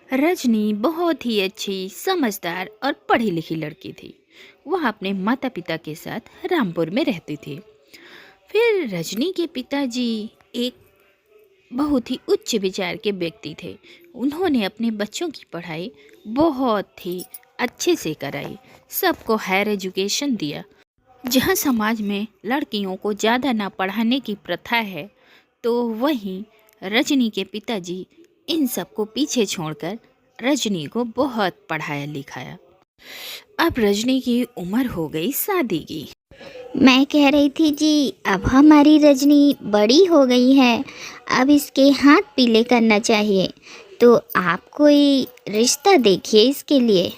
रजनी बहुत ही अच्छी, समझदार और पढ़ी लिखी लड़की थी। वह अपने माता पिता के साथ रामपुर में रहती थी। फिर रजनी के पिताजी एक बहुत ही उच्च विचार के व्यक्ति थे। उन्होंने अपने बच्चों की पढ़ाई बहुत ही अच्छे से कराई, सबको हायर एजुकेशन दिया। जहाँ समाज में लड़कियों को ज़्यादा ना पढ़ाने की प्रथा है, तो वहीं रजनी के पिताजी इन सबको पीछे छोड़कर रजनी को बहुत पढ़ाया लिखाया। अब रजनी की उम्र हो गई शादी की। मैं कह रही थी जी, अब हमारी रजनी बड़ी हो गई है, अब इसके हाथ पीले करना चाहिए। तो आप कोई रिश्ता देखिए इसके लिए।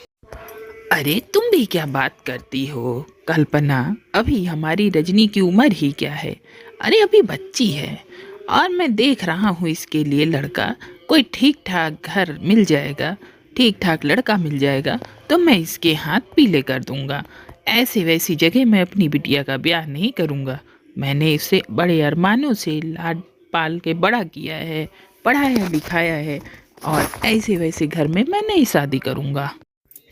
अरे तुम भी क्या बात करती हो कल्पना। अभी हमारी रजनी की उम्र ही क्या है। अरे अभी बच्ची है और मैं देख रहा हूँ इसके लिए लड़का। कोई ठीक ठाक घर मिल जाएगा, ठीक ठाक लड़का मिल जाएगा तो मैं इसके हाथ पीले कर दूंगा। ऐसे वैसी जगह मैं अपनी बिटिया का ब्याह नहीं करूंगा। मैंने इसे बड़े अरमानों से लाड पाल के बड़ा किया है, पढ़ाया लिखाया है, और ऐसे वैसे घर में मैं नहीं शादी करूंगा।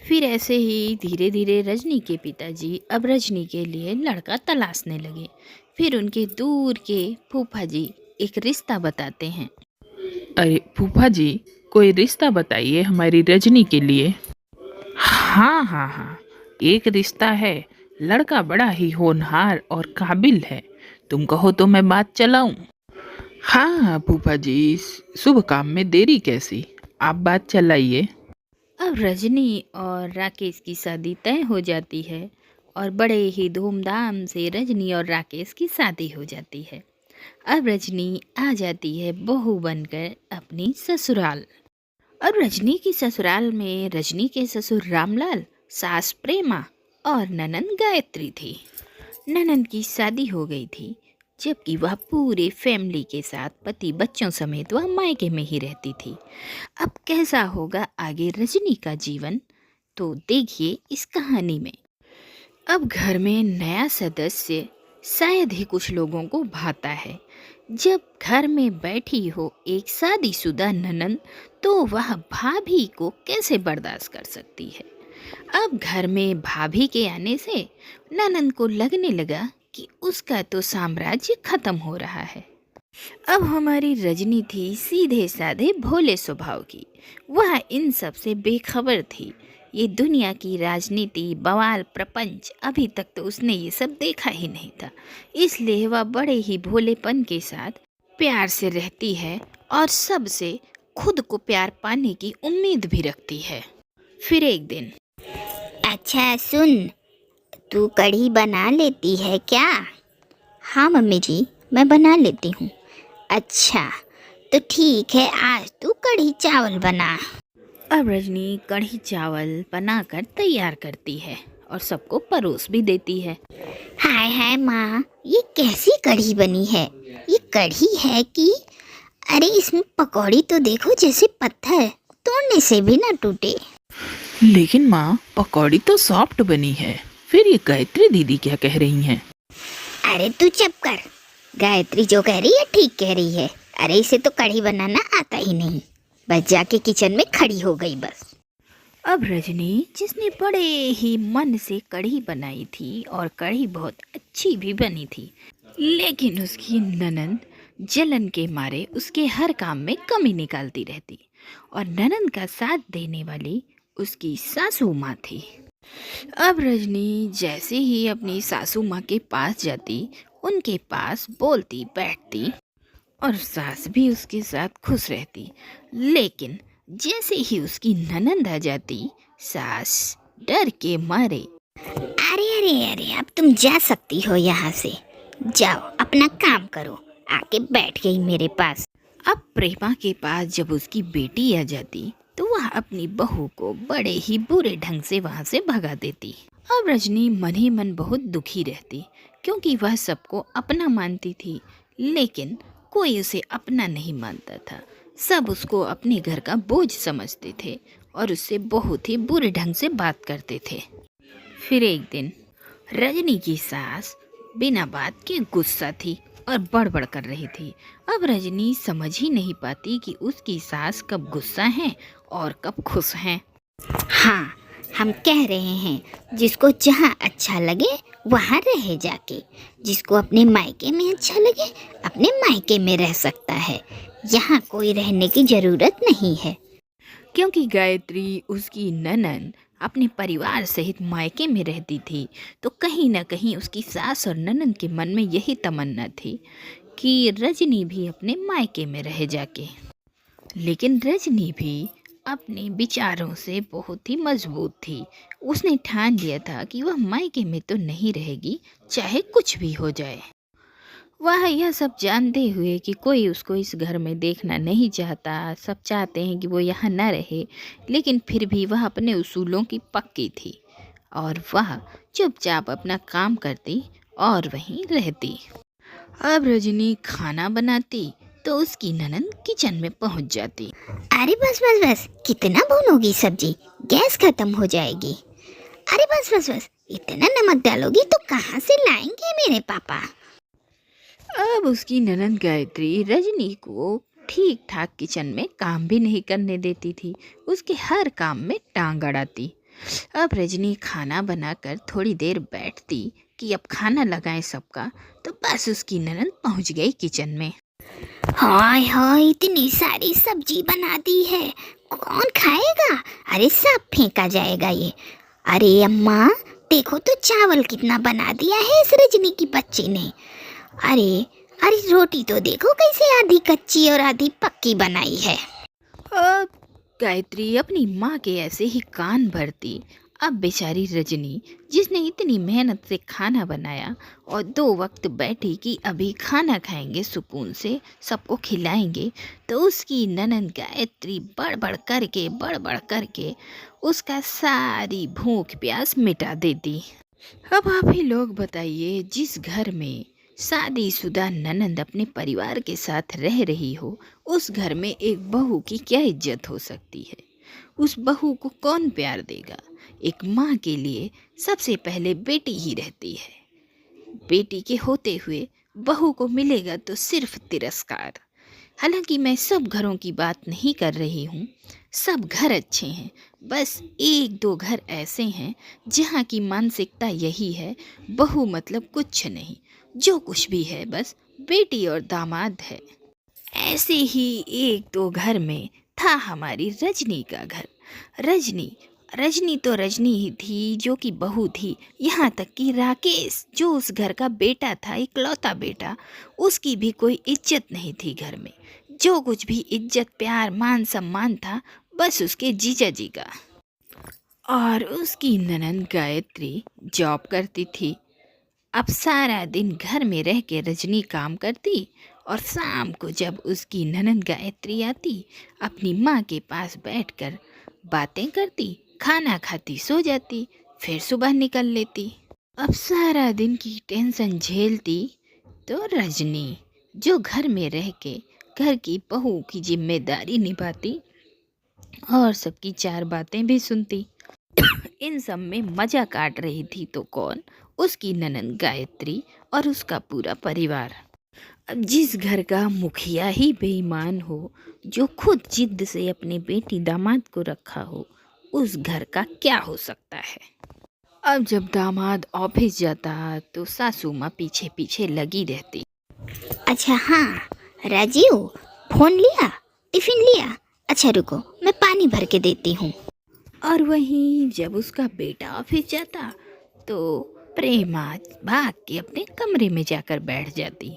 फिर ऐसे ही धीरे धीरे रजनी के पिताजी अब रजनी के लिए लड़का तलाशने लगे। फिर उनके दूर के फूफा जी एक रिश्ता बताते हैं। अरे फूफा जी, कोई रिश्ता बताइए हमारी रजनी के लिए। हाँ हाँ हाँ, एक रिश्ता है। लड़का बड़ा ही होनहार और काबिल है। तुम कहो तो मैं बात चलाऊं। हाँ फूफा जी, शुभ काम में देरी कैसी, आप बात चलाइए। अब रजनी और राकेश की शादी तय हो जाती है और बड़े ही धूमधाम से रजनी और राकेश की शादी हो जाती है। अब रजनी आ जाती है बहू बनकर अपनी ससुराल। अब रजनी की ससुराल में रजनी के ससुर रामलाल, सास प्रेमा और ननंद गायत्री थी। ननंद की शादी हो गई थी, जबकि वह पूरे फैमिली के साथ पति बच्चों समेत वह मायके में ही रहती थी। अब कैसा होगा आगे रजनी का जीवन, तो देखिए इस कहानी में। अब घर में नया सदस्य शायद ही कुछ लोगों को भाता है। जब घर में बैठी हो एक शादीशुदा ननंद, तो वह भाभी को कैसे बर्दाश्त कर सकती है। अब घर में भाभी के आने से ननंद को लगने लगा कि उसका तो साम्राज्य खत्म हो रहा है। अब हमारी रजनी थी सीधे साधे भोले स्वभाव की। वह इन सब से बेखबर थी। ये दुनिया की राजनीति, बवाल, प्रपंच, अभी तक तो उसने ये सब देखा ही नहीं था। इसलिए वह बड़े ही भोलेपन के साथ प्यार से रहती है और सबसे खुद को प्यार पाने की उम्मीद भी रखती है। फिर एक दिन, अच्छा सुन, तू कढ़ी बना लेती है क्या? हाँ मम्मी जी, मैं बना लेती हूँ। अच्छा, तो ठीक है, आज तू कढ़ी चावल बना। अब रजनी कढ़ी चावल बनाकर तैयार करती है और सबको परोस भी देती है। हाय हाय माँ, ये कैसी कढ़ी बनी है? ये कढ़ी है कि अरे इसमें पकौड़ी तो देखो, जैसे पत्थर तोड़ने से भी ना टूटे। लेकिन माँ, पकौड़ी तो सॉफ्ट बनी है। फिर ये गायत्री दीदी क्या कह रही हैं? अरे तू चुप कर, गायत्री जो कह रही है ठीक कह रही है। अरे इसे तो कढ़ी बनाना आता ही नहीं, बस जाके किचन में खड़ी हो गई बस। अब रजनी, जिसने बड़े ही मन से कढ़ी बनाई थी और कढ़ी बहुत अच्छी भी बनी थी, लेकिन उसकी ननंद जलन के मारे उसके हर काम में कमी निकालती रहती और ननंद का साथ देने वाली उसकी सासू माँ थी। अब रजनी जैसे ही अपनी सासू माँ के पास जाती, उनके पास बोलती बैठती और सास भी उसके साथ खुश रहती। लेकिन जैसे ही उसकी ननंद आ जाती, सास डर के मारे, अरे अरे अरे, अब तुम जा सकती हो यहाँ से, जाओ अपना काम करो। आके बैठ गई मेरे पास। अब प्रेमा के पास जब उसकी बेटी आ जाती, तो वह अपनी बहू को बड़े ही बुरे ढंग से वहाँ से भगा देती। अब रजनी मन ही मन बहुत दुखी रहती, क्योंकि वह सबको अपना मानती थी, लेकिन कोई उसे अपना नहीं मानता था। सब उसको अपने घर का बोझ समझते थे और उससे बहुत ही बुरे ढंग से बात करते थे। फिर एक दिन रजनी की सास बिना बात के गुस्सा थी और बड़बड़ कर रही थी। अब रजनी समझ ही नहीं पाती कि उसकी सास कब गुस्सा है और कब खुश हैं। हाँ, हम कह रहे हैं जिसको जहाँ अच्छा लगे वहाँ रहे जाके, जिसको अपने मायके में अच्छा लगे अपने मायके में रह सकता है, यहाँ कोई रहने की ज़रूरत नहीं है। क्योंकि गायत्री उसकी ननंद अपने परिवार सहित मायके में रहती थी, तो कहीं न कहीं उसकी सास और ननंद के मन में यही तमन्ना थी कि रजनी भी अपने मायके में रहे जाके। लेकिन रजनी भी अपने विचारों से बहुत ही मजबूत थी। उसने ठान लिया था कि वह मायके में तो नहीं रहेगी, चाहे कुछ भी हो जाए। वह यह सब जानते हुए कि कोई उसको इस घर में देखना नहीं चाहता, सब चाहते हैं कि वो यहाँ न रहे, लेकिन फिर भी वह अपने उसूलों की पक्की थी और वह चुपचाप अपना काम करती और वहीं रहती। अब रजनी खाना बनाती तो उसकी ननंद किचन में पहुंच जाती। अरे बस बस बस, कितना भूनोगी सब्जी, गैस खत्म हो जाएगी। अरे बस बस बस, इतना नमक डालोगी तो कहाँ से लाएंगे मेरे पापा। अब उसकी ननंद गायत्री रजनी को ठीक ठाक किचन में काम भी नहीं करने देती थी, उसके हर काम में टांग अड़ाती। अब रजनी खाना बनाकर थोड़ी देर बैठती कि अब खाना लगाए सबका, तो बस उसकी ननंद पहुंच गई किचन में। हाय हाय, इतनी सारी सब्जी बना दी है, कौन खाएगा। अरे सब फेंका जाएगा ये। अरे अम्मा देखो तो चावल कितना बना दिया है इस रजनी की बच्ची ने। अरे अरे रोटी तो देखो कैसे आधी कच्ची और आधी पक्की बनाई है। अब गायत्री अपनी माँ के ऐसे ही कान भरती। अब बेचारी रजनी, जिसने इतनी मेहनत से खाना बनाया और 2 वक्त बैठी कि अभी खाना खाएंगे सुकून से, सबको खिलाएंगे, तो उसकी ननंद गायत्री बड़बड़ करके उसका सारी भूख प्यास मिटा देती। अब आप ही लोग बताइए, जिस घर में शादीशुदा ननंद अपने परिवार के साथ रह रही हो, उस घर में एक बहू की क्या इज्जत हो सकती है? उस बहू को कौन प्यार देगा? एक माँ के लिए सबसे पहले बेटी ही रहती है। बेटी के होते हुए बहू को मिलेगा तो सिर्फ तिरस्कार। हालांकि मैं सब घरों की बात नहीं कर रही हूँ, सब घर अच्छे हैं, बस 1-2 घर ऐसे हैं जहाँ की मानसिकता यही है, बहू मतलब कुछ नहीं, जो कुछ भी है बस बेटी और दामाद है। ऐसे ही 1-2 घर में था हमारी रजनी का घर। रजनी तो रजनी ही थी, जो कि बहू थी। यहाँ तक कि राकेश, जो उस घर का बेटा था, इकलौता बेटा, उसकी भी कोई इज्जत नहीं थी घर में। जो कुछ भी इज्जत प्यार मान सम्मान था, बस उसके जीजा जी का। और उसकी ननंद गायत्री जॉब करती थी। अब सारा दिन घर में रह के रजनी काम करती और शाम को जब उसकी ननंद गायत्री आती, अपनी माँ के पास बैठकर बातें करती, खाना खाती, सो जाती, फिर सुबह निकल लेती। अब सारा दिन की टेंशन झेलती तो रजनी, जो घर में रह के घर की बहू की जिम्मेदारी निभाती और सबकी 4 बातें भी सुनती। इन सब में मज़ा काट रही थी तो कौन? उसकी ननंद गायत्री और उसका पूरा परिवार। अब जिस घर का मुखिया ही बेईमान हो, जो खुद जिद से अपने बेटी दामाद को रखा हो, उस घर का क्या हो सकता है? अब जब दामाद ऑफिस जाता तो सासू माँ पीछे पीछे लगी रहती। अच्छा हाँ राजीव, फोन लिया, टिफिन लिया? अच्छा रुको, मैं पानी भर के देती हूँ। और वहीं जब उसका बेटा ऑफिस जाता तो प्रेमा भाग के अपने कमरे में जाकर बैठ जाती।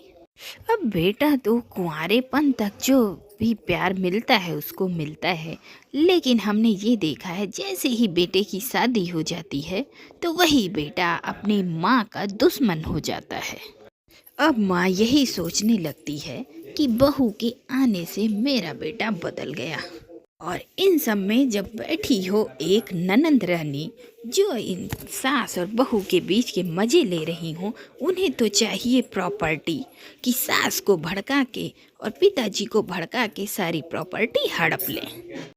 अब बेटा तो कुंवारेपन तक जो भी प्यार मिलता है उसको मिलता है, लेकिन हमने ये देखा है जैसे ही बेटे की शादी हो जाती है तो वही बेटा अपनी माँ का दुश्मन हो जाता है। अब माँ यही सोचने लगती है कि बहू के आने से मेरा बेटा बदल गया। और इन सब में जब बैठी हो एक ननंद रानी, जो इन सास और बहू के बीच के मज़े ले रही हों, उन्हें तो चाहिए प्रॉपर्टी कि सास को भड़का के और पिताजी को भड़का के सारी प्रॉपर्टी हड़प लें।